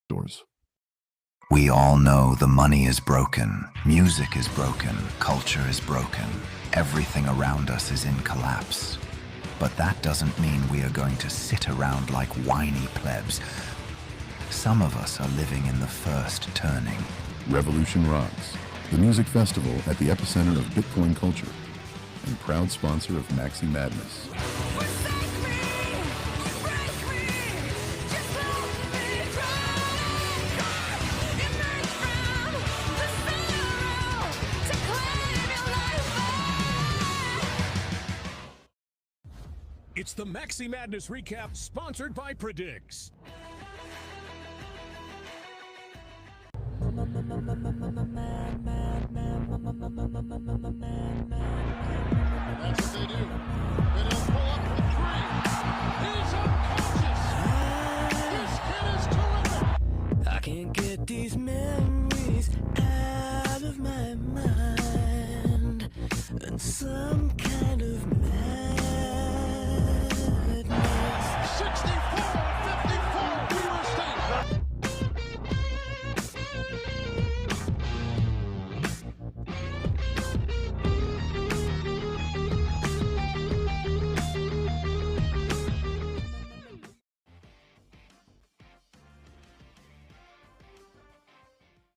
Doors. We all know the money is broken, music is broken, culture is broken. Everything around us is in collapse. But that doesn't mean we are going to sit around like whiny plebs. Some of us are living in the first turning. Revolution Rocks, the music festival at the epicenter of Bitcoin culture, and proud sponsor of Maxi Madness. It's the Maxi Madness Recap, sponsored by Predix. That's what they do. They don't pull up for three. He's unconscious. This kid is terrific. I can't get these memories out of my mind, and some kind of madness. 64-54, Weaver State.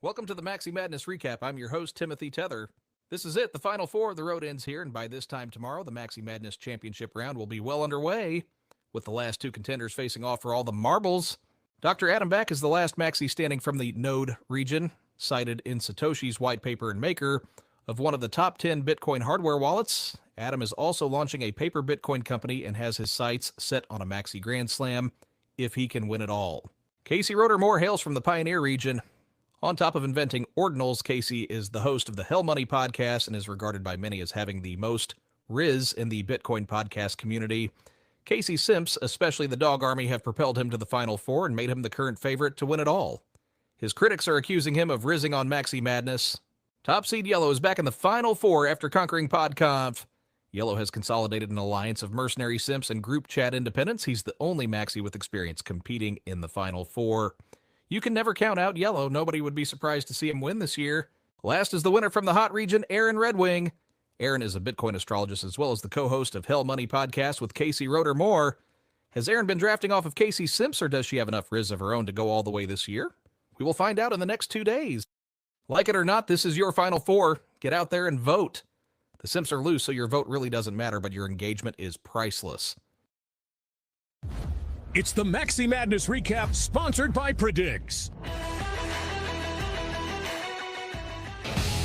Welcome to the Maxi Madness Recap. I'm your host, Timothy Tether. This is it. The Final Four of the road ends here, and by this time tomorrow, the Maxi Madness Championship round will be well underway, with the last two contenders facing off for all the marbles. Dr. Adam Back is the last Maxi standing from the Node region, cited in Satoshi's white paper and maker of one of the top 10 Bitcoin hardware wallets. Adam is also launching a paper Bitcoin company and has his sights set on a Maxi Grand Slam, if he can win it all. Casey Roedermoore hails from the Pioneer region. On top of inventing ordinals, Casey is the host of the Hell Money podcast and is regarded by many as having the most riz in the Bitcoin podcast community. Casey Simps, especially the Dog Army, have propelled him to the Final Four and made him the current favorite to win it all. His critics are accusing him of rizzing on Maxi Madness. Top seed Yellow is back in the Final Four after conquering PodConf. Yellow has consolidated an alliance of mercenary simps and group chat independents. He's the only Maxi with experience competing in the Final Four. You can never count out Yellow. Nobody would be surprised to see him win this year. Last is the winner from the hot region, Aaron Redwing. Aaron is a Bitcoin astrologist as well as the co-host of Hell Money podcast with Casey Roedermoore. Has Aaron been drafting off of Casey Simps, or does she have enough riz of her own to go all the way this year? We will find out in the next 2 days. Like it or not, this is your Final Four. Get out there and vote. The Simps are loose, so your vote really doesn't matter, but your engagement is priceless. It's the Maxi Madness Recap, sponsored by Predix.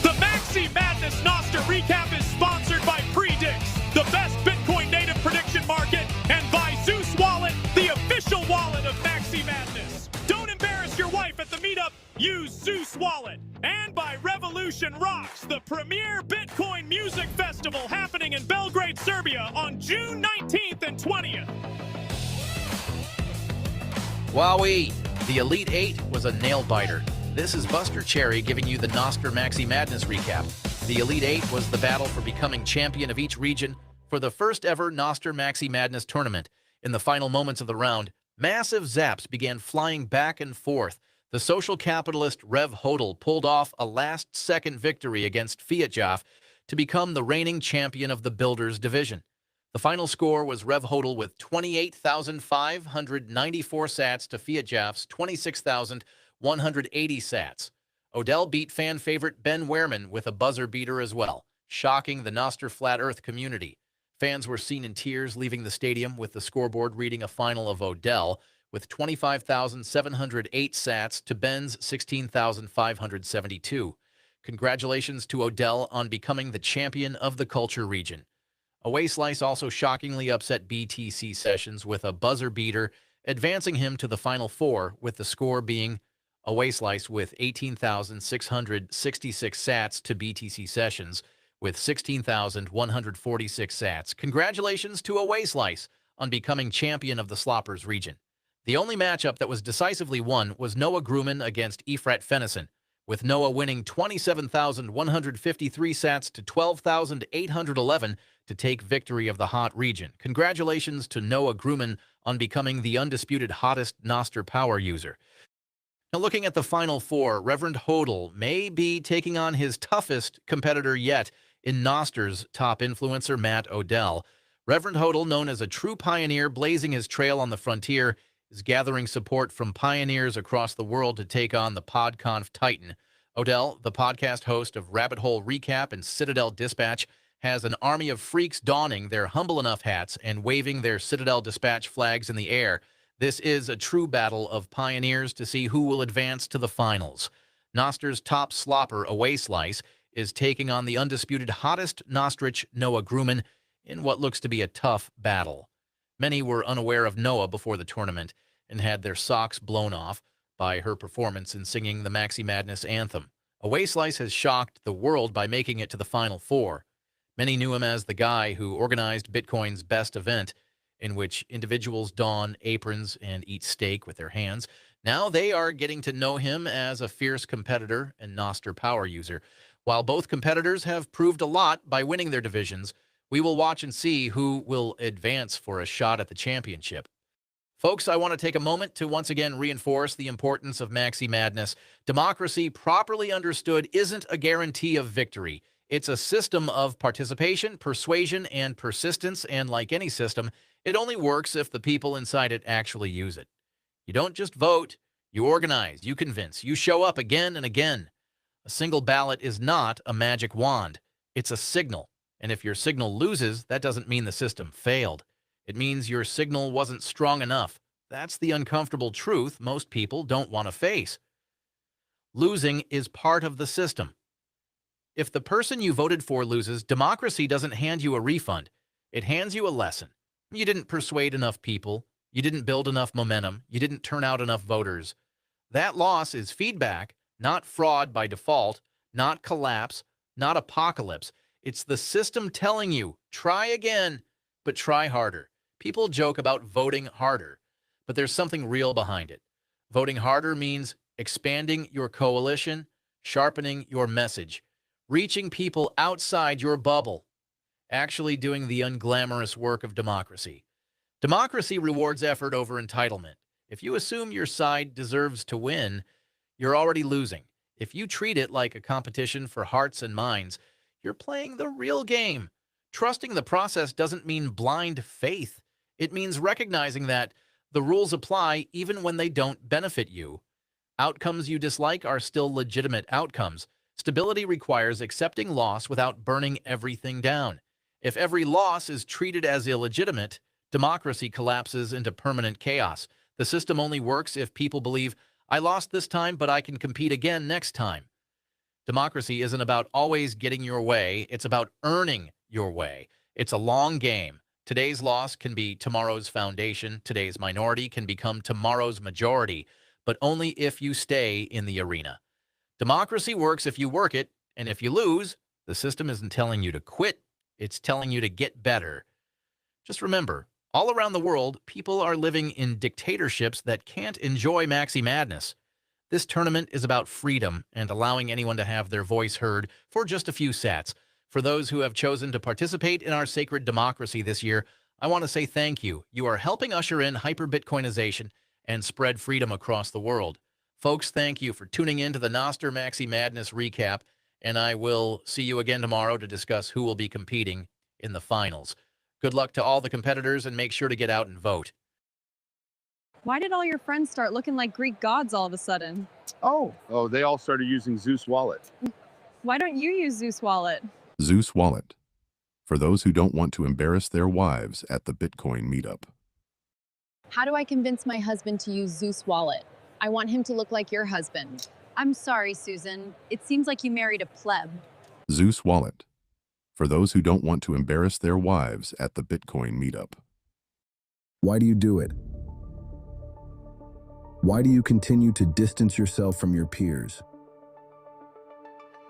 The Maxi Madness Noster Recap is sponsored by Predix, the best Bitcoin native prediction market, and by Zeus Wallet, the official wallet of Maxi Madness. Don't embarrass your wife at the meetup, use Zeus Wallet. And by Revolution Rocks, the premier Bitcoin music festival happening in Belgrade, Serbia on June 19th and 20th. Wowee! The Elite Eight was a nail-biter. This is Buster Cherry giving you the Noster Maxi Madness recap. The Elite Eight was the battle for becoming champion of each region for the first ever Noster Maxi Madness tournament. In the final moments of the round, massive zaps began flying back and forth. The social capitalist Rev Hodl pulled off a last-second victory against Fiatjaf to become the reigning champion of the Builders division. The final score was Rev Hodl with 28,594 sats to Fiatjaf's 26,180 sats. Odell beat fan favorite Ben Wehrman with a buzzer beater as well, shocking the Noster Flat Earth community. Fans were seen in tears leaving the stadium with the scoreboard reading a final of Odell with 25,708 sats to Ben's 16,572. Congratulations to Odell on becoming the champion of the culture region. Away Slice also shockingly upset BTC Sessions with a buzzer beater, advancing him to the Final Four, with the score being Away Slice with 18,666 sats to BTC Sessions with 16,146 sats. Congratulations to Away Slice on becoming champion of the Sloppers region. The only matchup that was decisively won was Noah Grumman against Efrat Fennison, with Noah winning 27,153 sats to 12,811 to take victory of the hot region. Congratulations to Noah Grumman on becoming the undisputed hottest Noster power user. Now, looking at the Final Four, Reverend Hodel may be taking on his toughest competitor yet in Noster's top influencer, Matt Odell. Reverend Hodel, known as a true pioneer blazing his trail on the frontier, is gathering support from pioneers across the world to take on the PodConf Titan. Odell, the podcast host of Rabbit Hole Recap and Citadel Dispatch, has an army of freaks donning their humble enough hats and waving their Citadel Dispatch flags in the air. This is a true battle of pioneers to see who will advance to the finals. Noster's top slopper, Away Slice, is taking on the undisputed hottest Nostrich, Noah Grumman, in what looks to be a tough battle. Many were unaware of Noah before the tournament and had their socks blown off by her performance in singing the Maxi Madness anthem. Away Slice has shocked the world by making it to the Final Four. Many knew him as the guy who organized Bitcoin's best event, in which individuals don aprons and eat steak with their hands. Now they are getting to know him as a fierce competitor and Noster power user. While both competitors have proved a lot by winning their divisions, we will watch and see who will advance for a shot at the championship. Folks, I want to take a moment to once again reinforce the importance of Maxi Madness. Democracy, properly understood, isn't a guarantee of victory. It's a system of participation, persuasion, and persistence, and like any system, it only works if the people inside it actually use it. You don't just vote, you organize, you convince, you show up again and again. A single ballot is not a magic wand. It's a signal, and if your signal loses, that doesn't mean the system failed. It means your signal wasn't strong enough. That's the uncomfortable truth most people don't want to face. Losing is part of the system. If the person you voted for loses, democracy doesn't hand you a refund. It hands you a lesson. You didn't persuade enough people. You didn't build enough momentum. You didn't turn out enough voters. That loss is feedback, not fraud by default, not collapse, not apocalypse. It's the system telling you, try again, but try harder. People joke about voting harder, but there's something real behind it. Voting harder means expanding your coalition, sharpening your message, reaching people outside your bubble, actually doing the unglamorous work of democracy. Democracy rewards effort over entitlement. If you assume your side deserves to win, you're already losing. If you treat it like a competition for hearts and minds, you're playing the real game. Trusting the process doesn't mean blind faith. It means recognizing that the rules apply even when they don't benefit you. Outcomes you dislike are still legitimate outcomes. Stability requires accepting loss without burning everything down. If every loss is treated as illegitimate, democracy collapses into permanent chaos. The system only works if people believe, I lost this time, but I can compete again next time. Democracy isn't about always getting your way. It's about earning your way. It's a long game. Today's loss can be tomorrow's foundation. Today's minority can become tomorrow's majority, but only if you stay in the arena. Democracy works if you work it, and if you lose, the system isn't telling you to quit. It's telling you to get better. Just remember, all around the world, people are living in dictatorships that can't enjoy Maxi Madness. This tournament is about freedom and allowing anyone to have their voice heard for just a few sats. For those who have chosen to participate in our sacred democracy this year, I want to say thank you. You are helping usher in hyper-Bitcoinization and spread freedom across the world. Folks, thank you for tuning in to the Noster Maxi Madness recap, and I will see you again tomorrow to discuss who will be competing in the finals. Good luck to all the competitors, and make sure to get out and vote. Why did all your friends start looking like Greek gods all of a sudden? Oh, they all started using Zeus Wallet. Why don't you use Zeus Wallet? Zeus Wallet, for those who don't want to embarrass their wives at the Bitcoin meetup. How do I convince my husband to use Zeus Wallet? I want him to look like your husband. I'm sorry, Susan. It seems like you married a pleb. Zeus Wallet, for those who don't want to embarrass their wives at the Bitcoin meetup. Why do you do it? Why do you continue to distance yourself from your peers?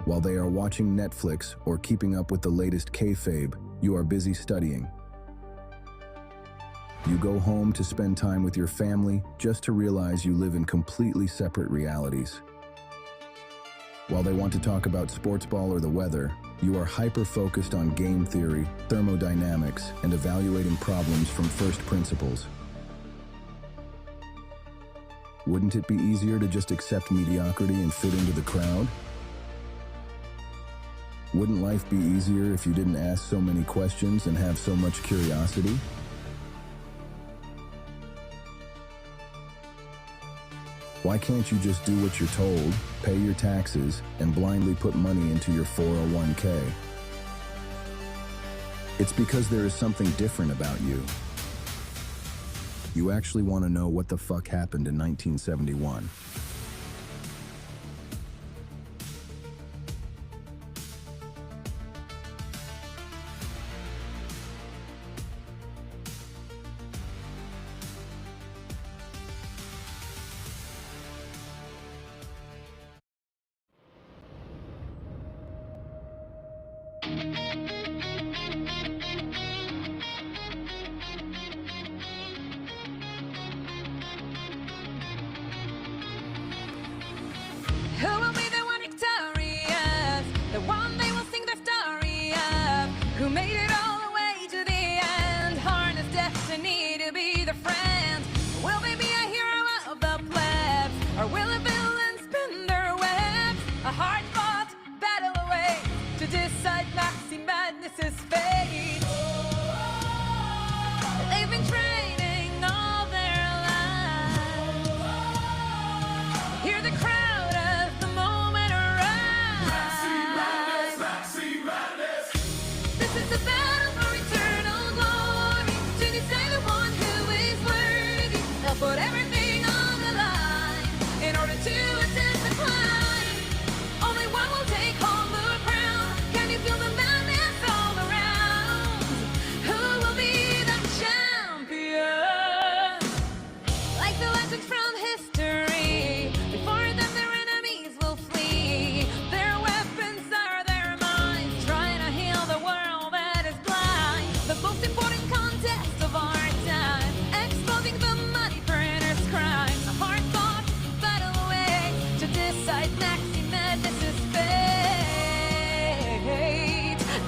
While they are watching Netflix or keeping up with the latest kayfabe, you are busy studying. You go home to spend time with your family just to realize you live in completely separate realities. While they want to talk about sports ball or the weather, you are hyper-focused on game theory, thermodynamics, and evaluating problems from first principles. Wouldn't it be easier to just accept mediocrity and fit into the crowd? Wouldn't life be easier if you didn't ask so many questions and have so much curiosity? Why can't you just do what you're told, pay your taxes, and blindly put money into your 401k? It's because there is something different about you. You actually want to know what the fuck happened in 1971. Who will be the one victorious? The one they will sing the story of. Who made it all the way to the end? Harness destiny to be the friend. Will they be a hero of the plebs? Or will a villain spin their webs? A hard-fought battle awaits to decide Maxi Madness's fate. They've been training all their lives. Hear the crowd. This is the battle for eternal glory. To decide the one who is worthy. They'll put everything on the line in order to attempt the climb. Only one will take home the crown. Can you feel the madness all around? Who will be the champion? Like the legends from history, before them their enemies will flee. Their weapons are their minds, trying to heal the world. The most important contest of our time, exposing the money printer's crimes. A hard-fought battle awaits to decide Maxi Madness's fate.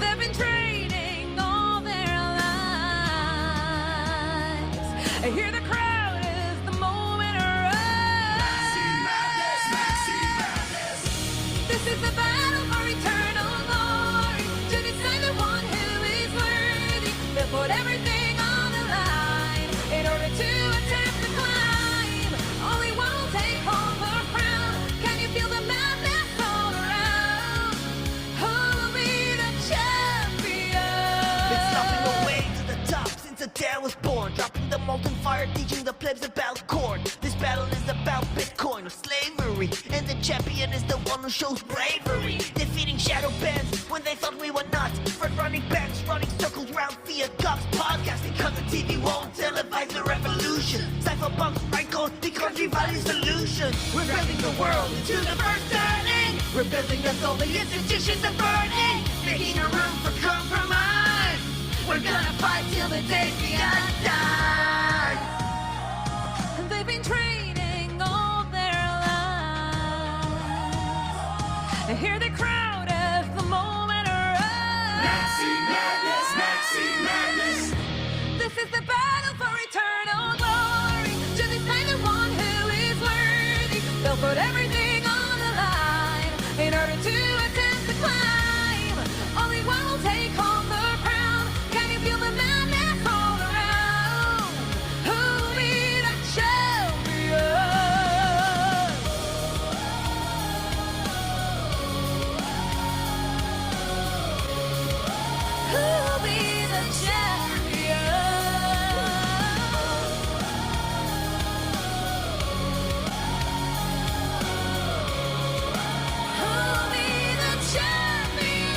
They've been training all their lives. I hear the crowd as the moment arrives. Maxi Madness, Maxi Madness. This is the battle for eternal glory. To decide the one who is worthy. They'll put everything on the line in order to attempt the climb. Only one will take home the crown. Can you feel the madness all around? Who will be the champion? Been stomping away to the top since the day I was born. Dropping the molten fire, teaching the plebs about corn. This battle is about Bitcoin or slavery, and the champion is the one who shows bravery. Defeating shadow bands when they thought we were nuts. Front running banks running circles round fiat cops. Podcasting cause the TV won't televise the revolution. Cypherpunks right code because we value solutions. We're building the world into the first turning. We're building us all the institutions are burning. Making a room for compromise. We're gonna fight till the day we die. They've been training all their lives. I hear the crowd as the moment arrives. Maxi Madness, Maxi Madness. This is the battle for eternal glory. To decide the one who is worthy. They'll put everything on the line in order to attempt the climb. Only one will take home the crown. Can you feel the madness all around? Who will be the champion? Who will be the champion? Who will be the champion?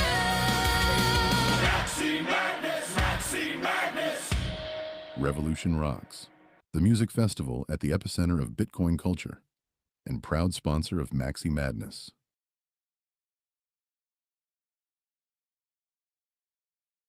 Maxi Madness, Maxi Madness. Revolution Rocks, the music festival at the epicenter of Bitcoin culture and proud sponsor of Maxi Madness.